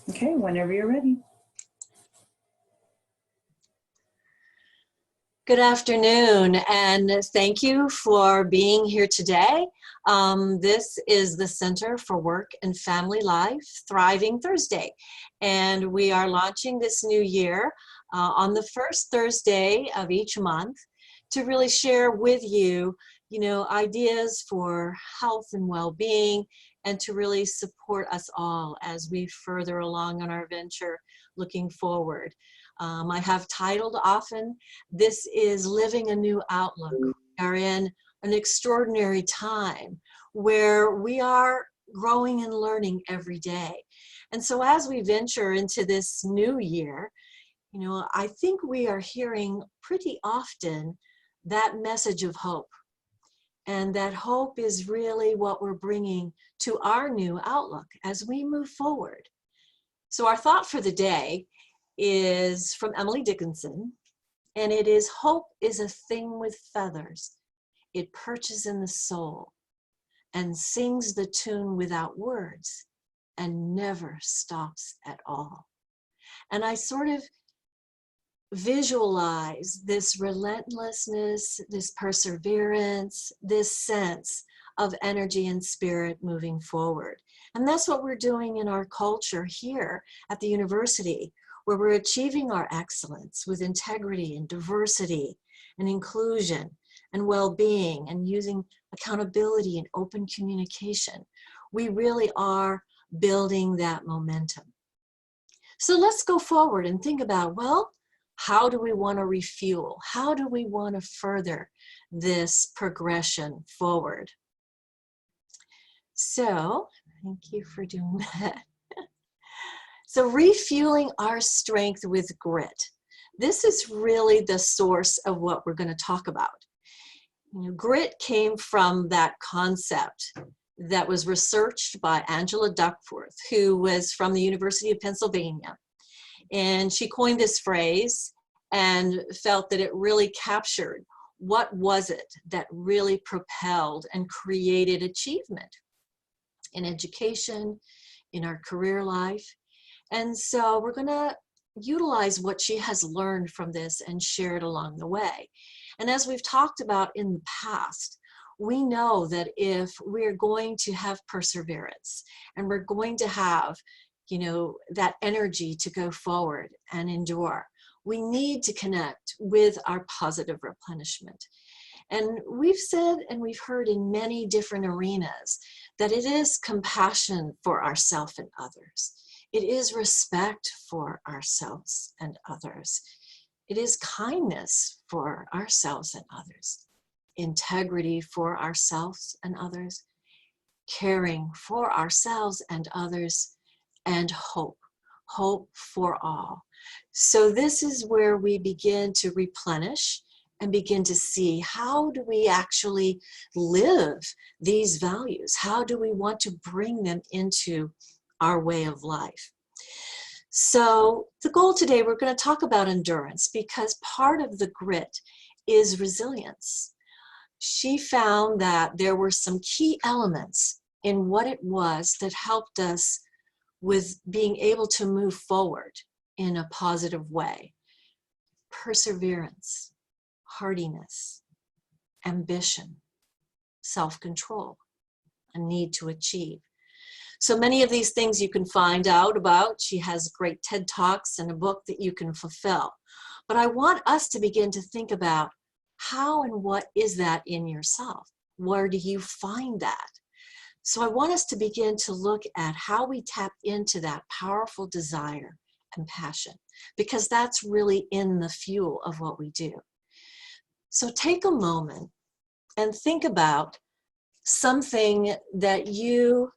Okay, whenever you're ready. Good afternoon, and thank you for being here today. This is the Center for Work and Family Life, Thriving Thursday, and we are launching this new year on the first Thursday of each month to really share with you, ideas for health and well-being, and to really support us all as we further along on our venture looking forward. I have titled often, this is Living a New Outlook. We are in an extraordinary time where we are growing and learning every day. And so as we venture into this new year, I think we are hearing pretty often that message of hope. And that hope is really what we're bringing to our new outlook as we move forward. So our thought for the day is from Emily Dickinson, and it is, hope is a thing with feathers. It perches in the soul and sings the tune without words and never stops at all. And I sort of visualize this relentlessness, this perseverance, this sense of energy and spirit moving forward. And that's what we're doing in our culture here at the university, where we're achieving our excellence with integrity and diversity and inclusion and well-being and using accountability and open communication. We really are building that momentum. So let's go forward and think about, well, how do we want to refuel? How do we want to further this progression forward? So, thank you for doing that. So refueling our strength with grit. This is really the source of what we're going to talk about. Grit came from that concept that was researched by Angela Duckworth, who was from the University of Pennsylvania. And she coined this phrase and felt that it really captured what was it that really propelled and created achievement in education, in our career life. And so we're going to utilize what she has learned from this and share it along the way. And as we've talked about in the past, we know that if we're going to have perseverance and we're going to have, that energy to go forward and endure, we need to connect with our positive replenishment. And we've said and we've heard in many different arenas that it is compassion for ourselves and others. It is respect for ourselves and others. It is kindness for ourselves and others. Integrity for ourselves and others. Caring for ourselves and others. And hope. Hope for all. So this is where we begin to replenish and begin to see, how do we actually live these values? How do we want to bring them into our way of life? So the goal today, we're going to talk about endurance, because part of the grit is resilience. She found that there were some key elements in what it was that helped us with being able to move forward in a positive way. Perseverance, hardiness, ambition, self-control, a need to achieve. So many of these things you can find out about. She has great TED Talks and a book that you can fulfill. But I want us to begin to think about, how and what is that in yourself? Where do you find that? So I want us to begin to look at how we tap into that powerful desire and passion, because that's really in the fuel of what we do. So take a moment and think about something that you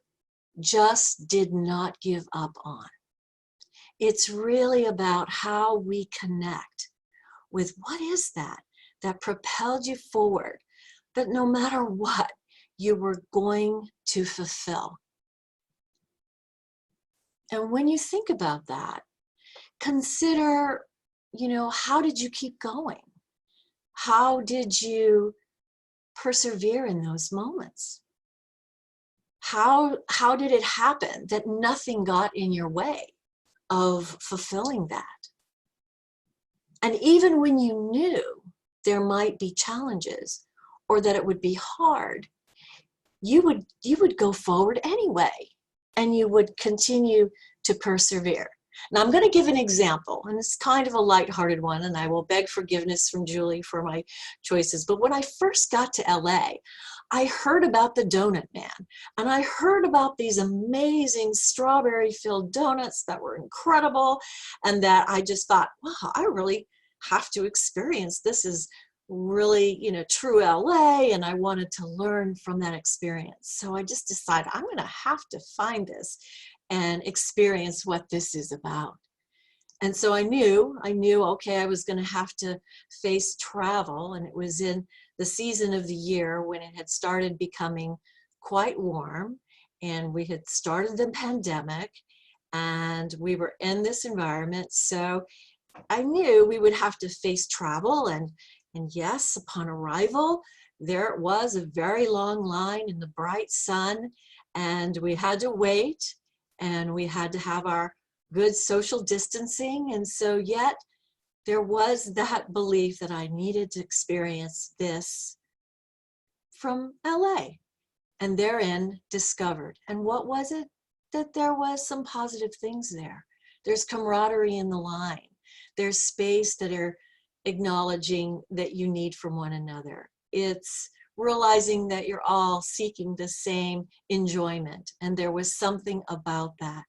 just did not give up on. It's really about how we connect with what is that propelled you forward, that no matter what, you were going to fulfill. And when you think about that, consider, how did you keep going? How did you persevere in those moments? How did it happen that nothing got in your way? of fulfilling that. And even when you knew there might be challenges or that it would be hard, you would go forward anyway, and you would continue to persevere. Now I'm going to give an example, and it's kind of a lighthearted one, and I will beg forgiveness from Julie for my choices. But when I first got to LA, I heard about the Donut Man, and I heard about these amazing strawberry-filled donuts that were incredible, and that I just thought, wow, I really have to experience this. Is really, true LA, and I wanted to learn from that experience. So I just decided I'm going to have to find this and experience what this is about. And so I knew, okay, I was going to have to face travel, and it was in the season of the year when it had started becoming quite warm, and we had started the pandemic, and we were in this environment. So I knew we would have to face travel, and yes, upon arrival, there it was, a very long line in the bright sun, and we had to wait, and we had to have our good social distancing. And so yet there was that belief that I needed to experience this from LA, and therein discovered. And what was it? That there was some positive things there. There's camaraderie in the line. There's space that are acknowledging that you need from one another. It's realizing that you're all seeking the same enjoyment. And there was something about that.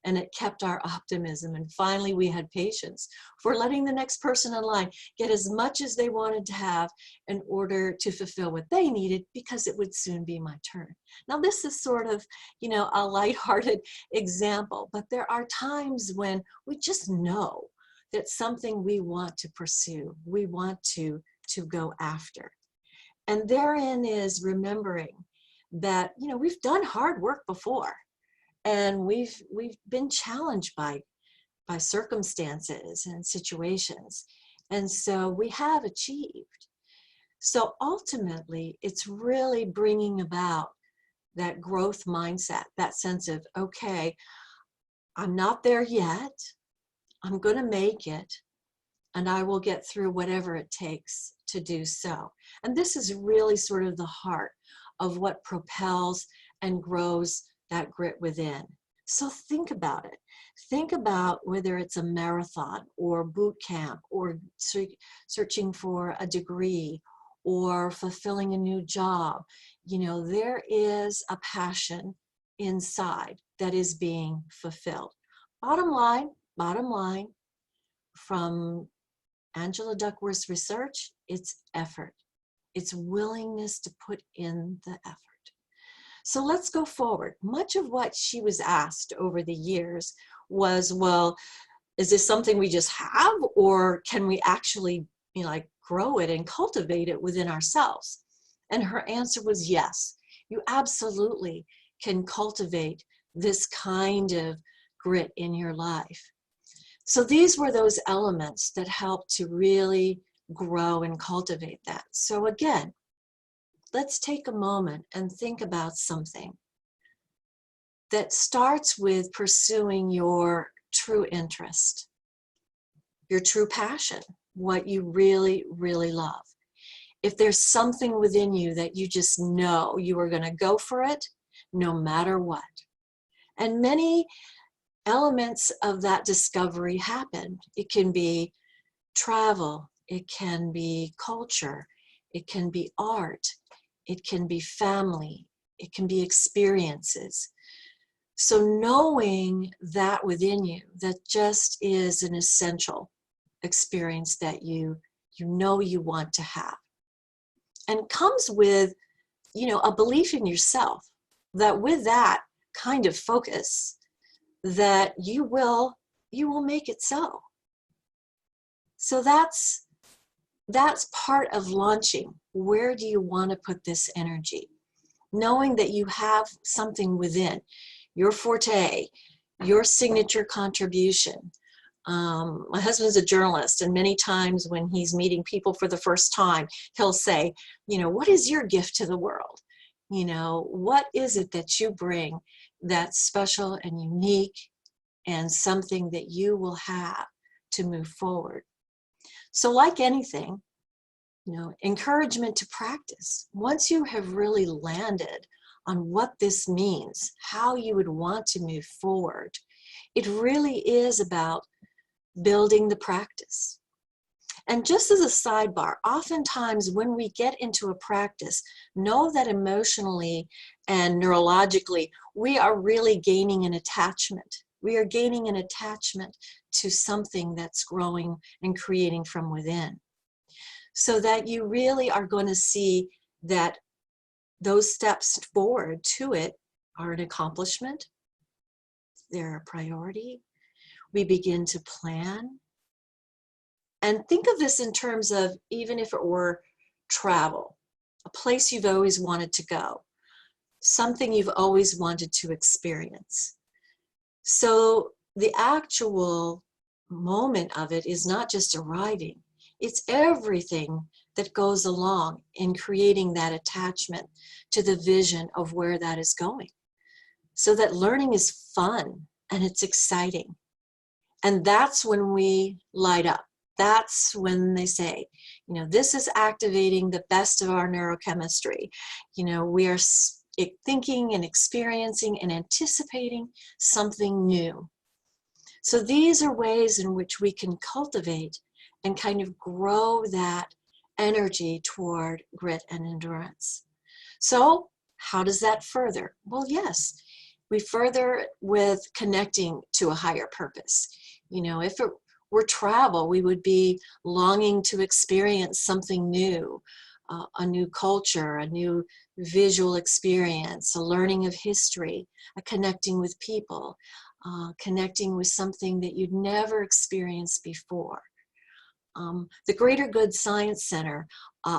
And it kept our optimism. And finally, we had patience for letting the next person in line get as much as they wanted to have in order to fulfill what they needed, because it would soon be my turn. Now, this is sort of, a lighthearted example, but there are times when we just know that something we want to pursue, we want to go after. And therein is remembering that, we've done hard work before, and we've been challenged by circumstances and situations. And so we have achieved. So ultimately, it's really bringing about that growth mindset, that sense of, okay, I'm not there yet. I'm going to make it, and I will get through whatever it takes to do so. And this is really sort of the heart of what propels and grows that grit within. So think about it. Think about whether it's a marathon or boot camp or searching for a degree or fulfilling a new job. There is a passion inside that is being fulfilled. Bottom line, from Angela Duckworth's research, it's effort. It's willingness to put in the effort. So let's go forward. Much of what she was asked over the years was, well, is this something we just have, or can we actually grow it and cultivate it within ourselves? And her answer was yes. You absolutely can cultivate this kind of grit in your life. So these were those elements that helped to really grow and cultivate that. So again, let's take a moment and think about something that starts with pursuing your true interest, your true passion, what you really, really love. If there's something within you that you just know you are going to go for it, no matter what. And many elements of that discovery happen. It can be travel, it can be culture, it can be art, it can be family, it can be experiences. So knowing that within you, that just is an essential experience that you know you want to have. And comes with, a belief in yourself, that with that kind of focus, that you will make it so. So that's part of launching. Where do you want to put this energy? Knowing that you have something within, your forte, your signature contribution. My husband's a journalist, and many times when he's meeting people for the first time, he'll say, what is your gift to the world? What is it that you bring that's special and unique and something that you will have to move forward. So like anything, encouragement to practice. Once you have really landed on what this means, how you would want to move forward, it really is about building the practice. And just as a sidebar, oftentimes when we get into a practice, know that emotionally and neurologically, we are really gaining an attachment. We are gaining an attachment to something that's growing and creating from within. So that you really are going to see that those steps forward to it are an accomplishment. They're a priority. We begin to plan. And think of this in terms of, even if it were travel, a place you've always wanted to go, something you've always wanted to experience. So the actual moment of it is not just arriving, it's everything that goes along in creating that attachment to the vision of where that is going. So that learning is fun and it's exciting. And that's when we light up. That's when they say, this is activating the best of our neurochemistry. We are thinking and experiencing and anticipating something new. So these are ways in which we can cultivate and kind of grow that energy toward grit and endurance. So how does that further? Well, yes, we further with connecting to a higher purpose. If it were travel, we would be longing to experience something new, a new culture, a new visual experience, a learning of history, a connecting with people, connecting with something that you'd never experienced before. The Greater Good Science Center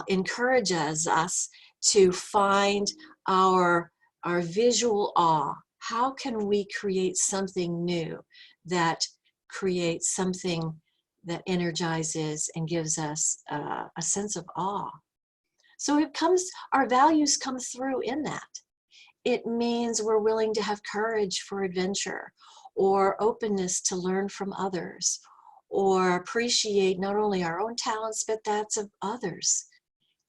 encourages us to find our visual awe. How can we create something new that creates something that energizes and gives us a sense of awe? So our values come through in that. It means we're willing to have courage for adventure, or openness to learn from others, or appreciate not only our own talents, but that's of others,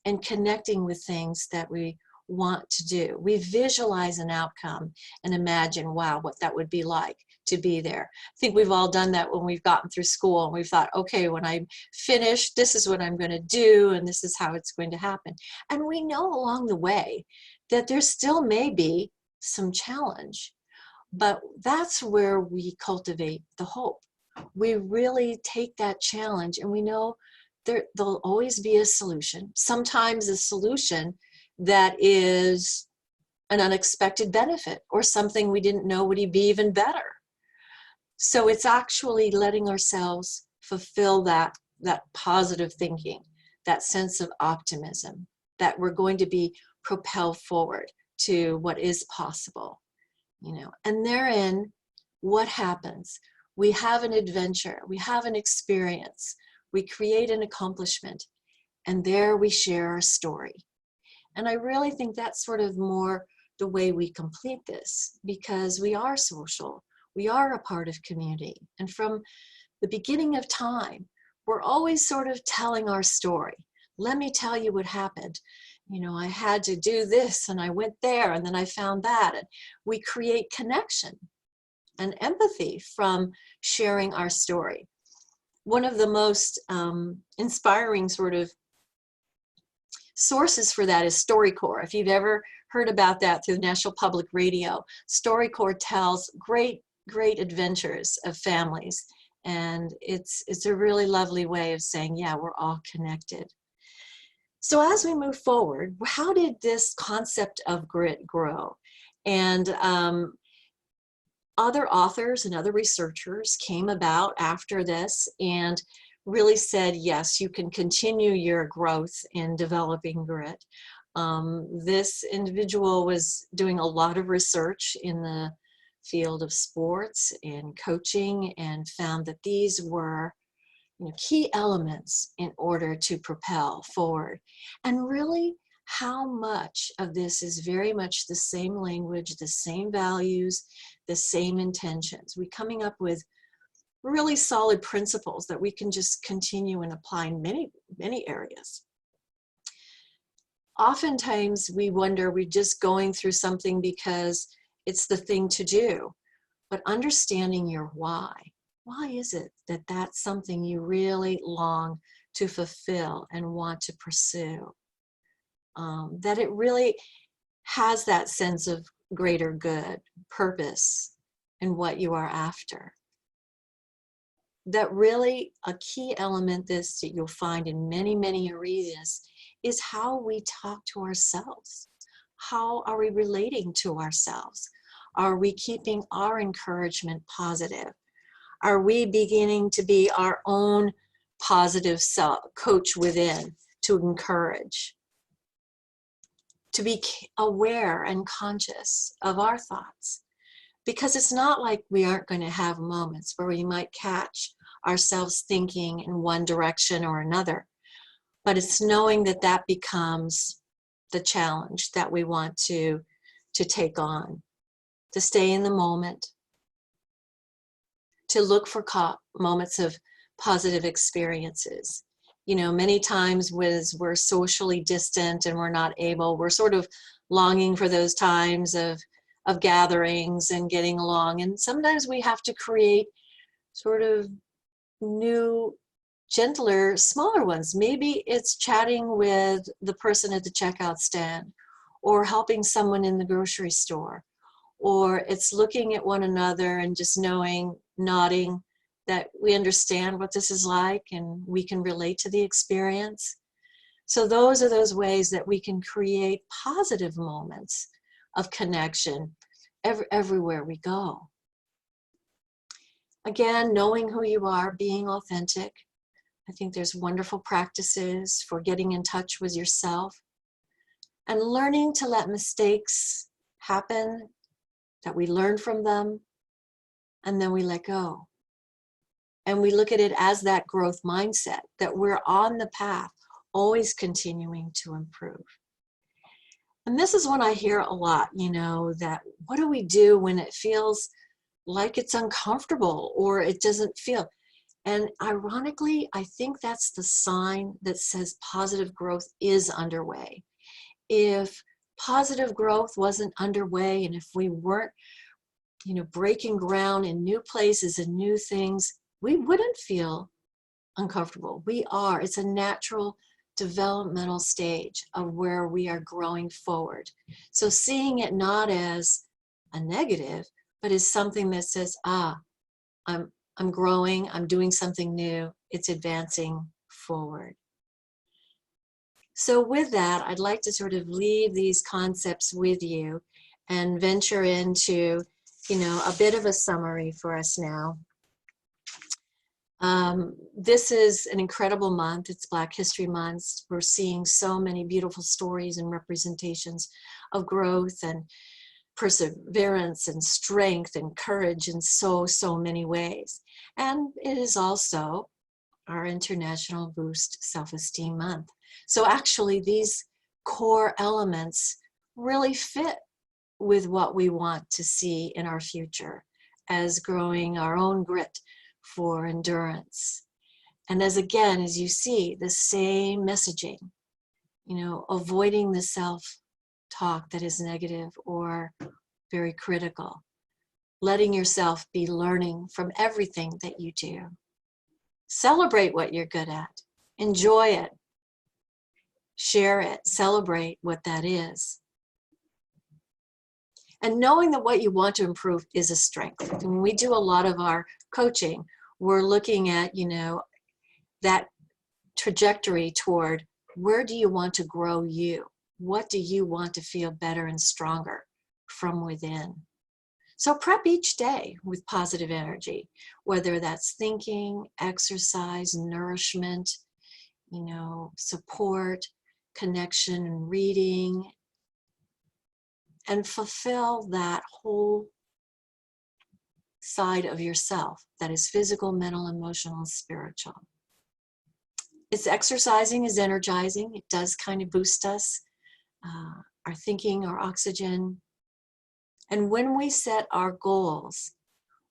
and connecting with things that we want to do. We visualize an outcome and imagine, wow, what that would be like to be there. I think we've all done that when we've gotten through school and we've thought, okay, when I'm finished, this is what I'm going to do, and this is how it's going to happen. And we know along the way that there still may be some challenge, but that's where we cultivate the hope. We really take that challenge, and we know there'll always be a solution. Sometimes a solution that is an unexpected benefit, or something we didn't know would be even better. So it's actually letting ourselves fulfill that positive thinking, that sense of optimism, that we're going to be propelled forward to what is possible. And therein, what happens? We have an adventure, we have an experience, we create an accomplishment, and there we share our story. And I really think that's sort of more the way we complete this, because we are social, we are a part of community. And from the beginning of time, we're always sort of telling our story. Let me tell you what happened. I had to do this, and I went there, and then I found that. And we create connection and empathy from sharing our story. One of the most inspiring sort of sources for that is StoryCorps. If you've ever heard about that through National Public Radio, StoryCorps tells great adventures of families. And it's a really lovely way of saying, yeah, we're all connected. So as we move forward, how did this concept of grit grow? And other authors and other researchers came about after this and really said, yes, you can continue your growth in developing grit. This individual was doing a lot of research in the field of sports and coaching, and found that these were key elements in order to propel forward. And really, how much of this is very much the same language, the same values, the same intentions. We're coming up with really solid principles that we can just continue and apply in many, many areas. Oftentimes we wonder we're just going through something because it's the thing to do, but understanding your why. Why is it that that's something you really long to fulfill and want to pursue? That it really has that sense of greater good, purpose, and what you are after. That really a key element that you'll find in many, many arenas is how we talk to ourselves. How are we relating to ourselves? Are we keeping our encouragement positive? Are we beginning to be our own positive coach within to encourage? To be aware and conscious of our thoughts. Because it's not like we aren't going to have moments where we might catch ourselves thinking in one direction or another. But it's knowing that that becomes the challenge that we want to take on. To stay in the moment. To look for moments of positive experiences. You know, many times we're socially distant and we're not able, we're sort of longing for those times of gatherings and getting along. And sometimes we have to create sort of new, gentler, smaller ones. Maybe it's chatting with the person at the checkout stand, or helping someone in the grocery store, or it's looking at one another and just knowing, nodding, that we understand what this is like and we can relate to the experience. So those are those ways that we can create positive moments of connection everywhere we go. Again, knowing who you are, being authentic. I think there's wonderful practices for getting in touch with yourself and learning to let mistakes happen, that we learn from them, and then we let go. And we look at it as that growth mindset, that we're on the path, always continuing to improve. And this is one I hear a lot, you know, that what do we do when it feels like it's uncomfortable or it doesn't feel? And ironically, I think that's the sign that says positive growth is underway. If positive growth wasn't underway and if we weren't, you know, breaking ground in new places and new things, we wouldn't feel uncomfortable. We are. It's a natural developmental stage of where we are growing forward. So seeing it not as a negative, but as something that says, I'm growing, I'm doing something new, it's advancing forward. So with that, I'd like to sort of leave these concepts with you and venture into, you know, a bit of a summary for us now. This is an incredible month. It's Black History Month. We're seeing so many beautiful stories and representations of growth and perseverance and strength and courage in so many ways. And it is also our International Boost Self-Esteem Month. So actually these core elements really fit with what we want to see in our future as growing our own grit for endurance. And as again, as you see, the same messaging, you know, avoiding the self-talk that is negative or very critical, letting yourself be learning from everything that you do. Celebrate what you're good at, enjoy it, share it, celebrate what that is. And knowing that what you want to improve is a strength. When we do a lot of our coaching, we're looking at, you know, that trajectory toward where do you want to grow you? What do you want to feel better and stronger from within? So prep each day with positive energy, whether that's thinking, exercise, nourishment, you know, support, connection, and reading, and fulfill that whole side of yourself that is physical, mental, emotional, and spiritual. It's exercising is energizing. It does kind of boost us. our thinking, our oxygen. And when we set our goals,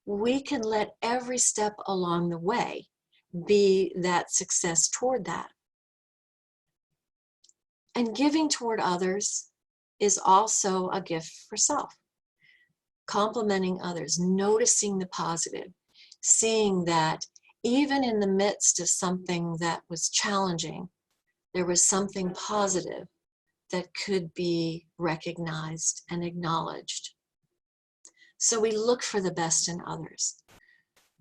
we can let every step along the way be that success toward that. And giving toward others is also a gift for self. Complimenting others, noticing the positive, seeing that even in the midst of something that was challenging, there was something positive that could be recognized and acknowledged. So we look for the best in others,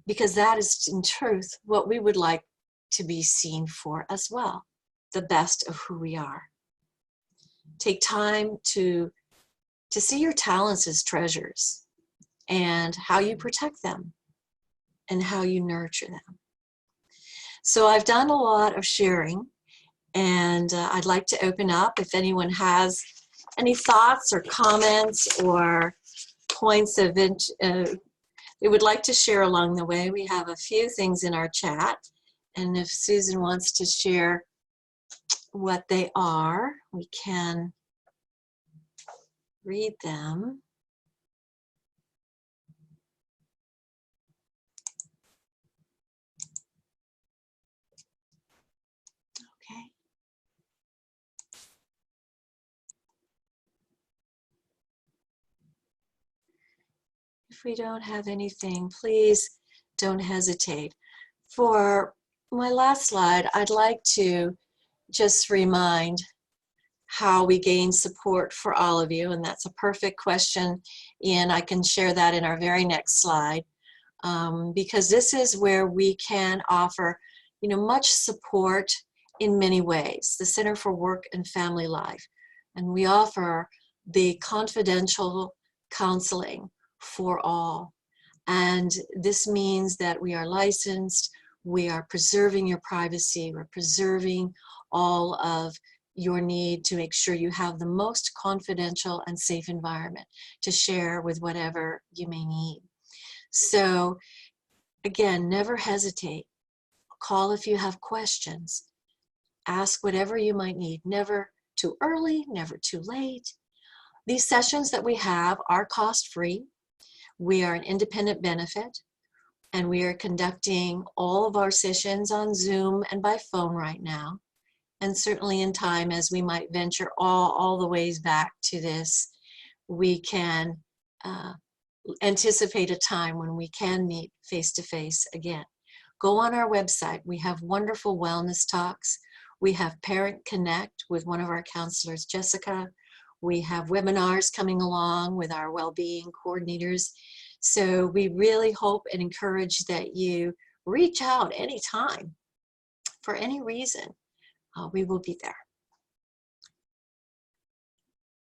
because that is in truth what we would like to be seen for as well, the best of who we are. Take time to see your talents as treasures and how you protect them and how you nurture them. So I've done a lot of sharing, and I'd like to open up if anyone has any thoughts or comments or points of they would like to share along the way. We have a few things in our chat, and if Susan wants to share what they are, we can read them. Okay. If we don't have anything, please don't hesitate. For my last slide, I'd like to just remind how we gain support for all of you, and that's a perfect question, and I can share that in our very next slide, because this is where we can offer, much support in many ways. The Center for Work and Family Life, and we offer the confidential counseling for all, and this means that we are licensed, we are preserving your privacy, we're preserving all of your need to make sure you have the most confidential and safe environment to share with whatever you may need. So again, never hesitate. Call if you have questions. Ask whatever you might need. Never too early, never too late. These sessions that we have are cost-free. We are an independent benefit, and we are conducting all of our sessions on Zoom and by phone right now. And certainly in time, as we might venture all the ways back to this, we can anticipate a time when we can meet face-to-face again. Go on our website. We have wonderful wellness talks. We have Parent Connect with one of our counselors, Jessica. We have webinars coming along with our well-being coordinators. So we really hope and encourage that you reach out anytime for any reason. We will be there.